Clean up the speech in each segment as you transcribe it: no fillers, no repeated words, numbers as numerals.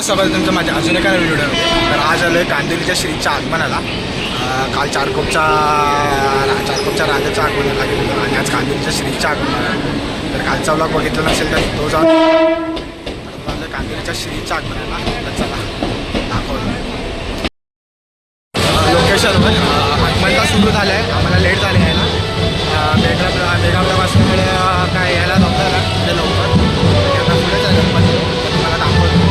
स्वागत तुमचं माझ्या अजून एका व्हिडिओमध्ये. तर आज आलो आहे कांदिवलीच्या श्रीच्या आगमनाला. काल चारकोपच्या राजाच्या आगमनाला गेलो आणि आज कांदिवलीच्या श्रीच्या आगमनाला. तर कालचा व्लॉग बघितला नसेल तर तो जाऊन आलो कांदिवलीच्या श्रीच्या आगमनाला. तर चला दाखवलं लोकेशनवर. आगमनला सुरू झालं आहे, आम्हाला लेट झाले आहे ना. बेगावल्यापासून काय यायला नव्हतं ते लवकर. आता पुढेच आहे गणपती, तुम्हाला दाखवतो.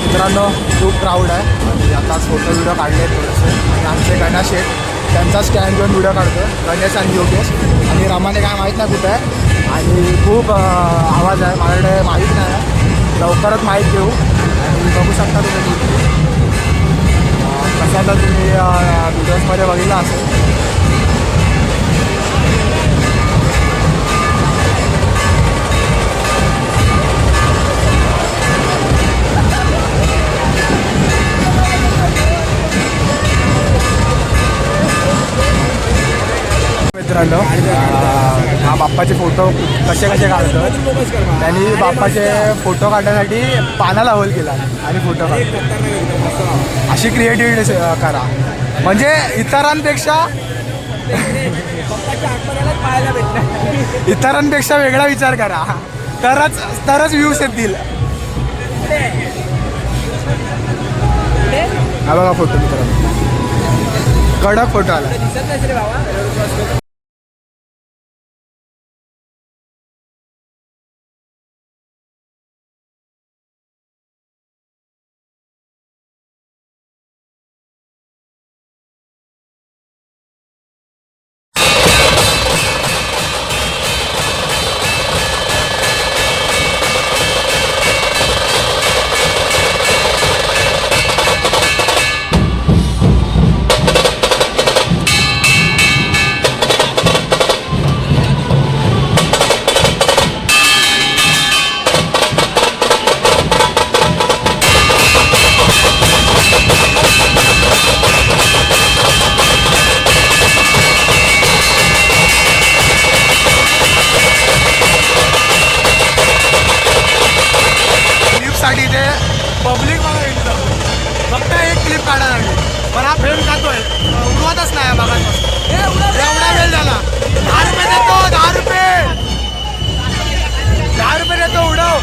मित्रांनो खूप प्राऊड आहे आणि आताच फोटो व्हिडिओ काढले थोडेसे. आणि आमचे गणेश आहेत, त्यांचा स्टँड घेऊन व्हिडिओ काढतो. गणेश आणि योगेश आणि रमाने काय माहीत नाही कुठे आहे. आणि खूप आवाज आहे, माझ्याकडे माहीत नाही, लवकरच माहीत घेऊ. आणि बघू शकता तुम्ही कसा तर तुम्ही व्हिडिओजमध्ये बघितला असेल. मित्रांनो हा बाप्पाचे फोटो कसे काढतात. त्यांनी बाप्पाचे फोटो काढण्यासाठी पानाला होल केला आणि फोटो काढतो. अशी क्रिएटिव्हिटी करा म्हणजे इतरांपेक्षा वेगळा विचार करा, तरच व्ह्यूज येतील. हा बघा फोटो मित्रांनो, कडक फोटो आला. साठी ते पब्लिक बघा येतो, फक्त एक क्लिप काढायला लागली. पण हा फ्रेम खातोय, उडवतच नाही बघा. एवढा वेळ झाला. 10 रुपये देतो, 10 रुपये देतो, उडव.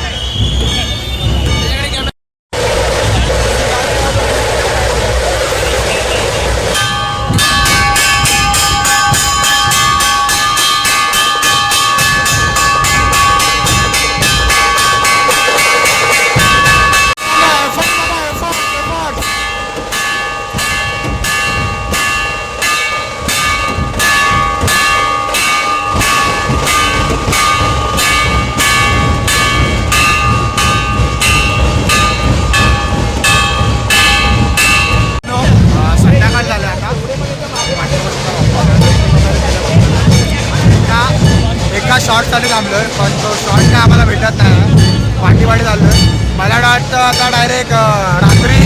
शॉर्टसाठी थांबलोय, पण तो शॉर्ट काय आम्हाला भेटत नाही. पाठी चाललोय. मला वाटतं आता डायरेक्ट रात्री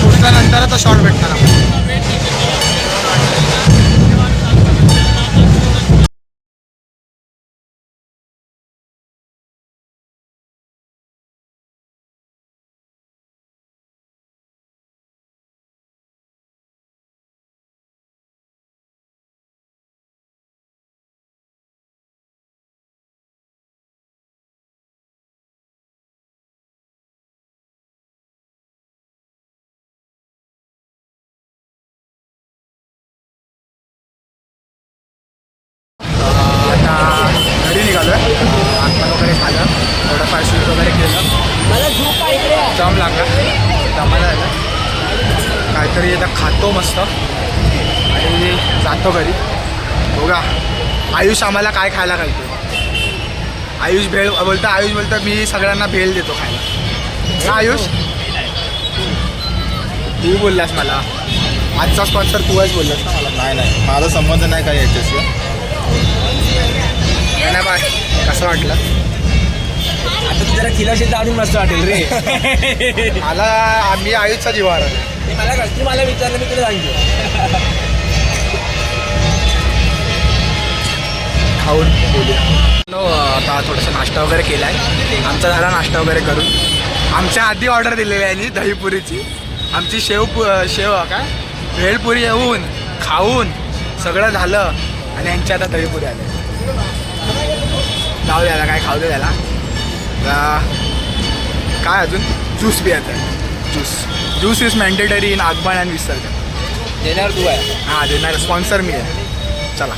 पोचल्यानंतरच तो शॉर्ट भेटणार आम्हाला. घरी निघालो आहे. आगमन वगैरे खाल्लं, थोडंफार शूट वगैरे केलं. दम लागला, दमाला झालं. काहीतरी आता खातो मस्त आणि जातो घरी. बघा आयुष आम्हाला काय खायला घालतो. आयुष बोलतं मी सगळ्यांना भेल देतो खायला. का आयुष? तू बोललास मला, आजचा स्पॉन्सर तू आहेच बोललास ना मला. नाही माझा संबंध नाही काय याच्याशी. नाही बाय, कसं वाटलं? आता तू जरा खिलाशील तर अजून मस्त वाटेल रे. मला आम्ही आयुषचा जीवावर आहे. मला विचारलं, मी तुला सांगतो. खाऊन बोलूया. आता थोडासा नाश्ता वगैरे केला आहे. आमचा झाला नाश्ता वगैरे करून. आमच्या आधी ऑर्डर दिलेली आहे आणि दहीपुरीची. आमची शेव काय भेळपुरी येऊन खाऊन सगळं झालं आणि यांच्या आता दहीपुरी आले. जाऊ द्याला काय खाऊ दे त्याला. काय अजून ज्यूस बी आता. ज्यूस इज मॅन्डेटरी इन आगमन अँड विसर्जन. देणार तू आहे. हां देणार, स्पॉन्सर मी आहे. चला.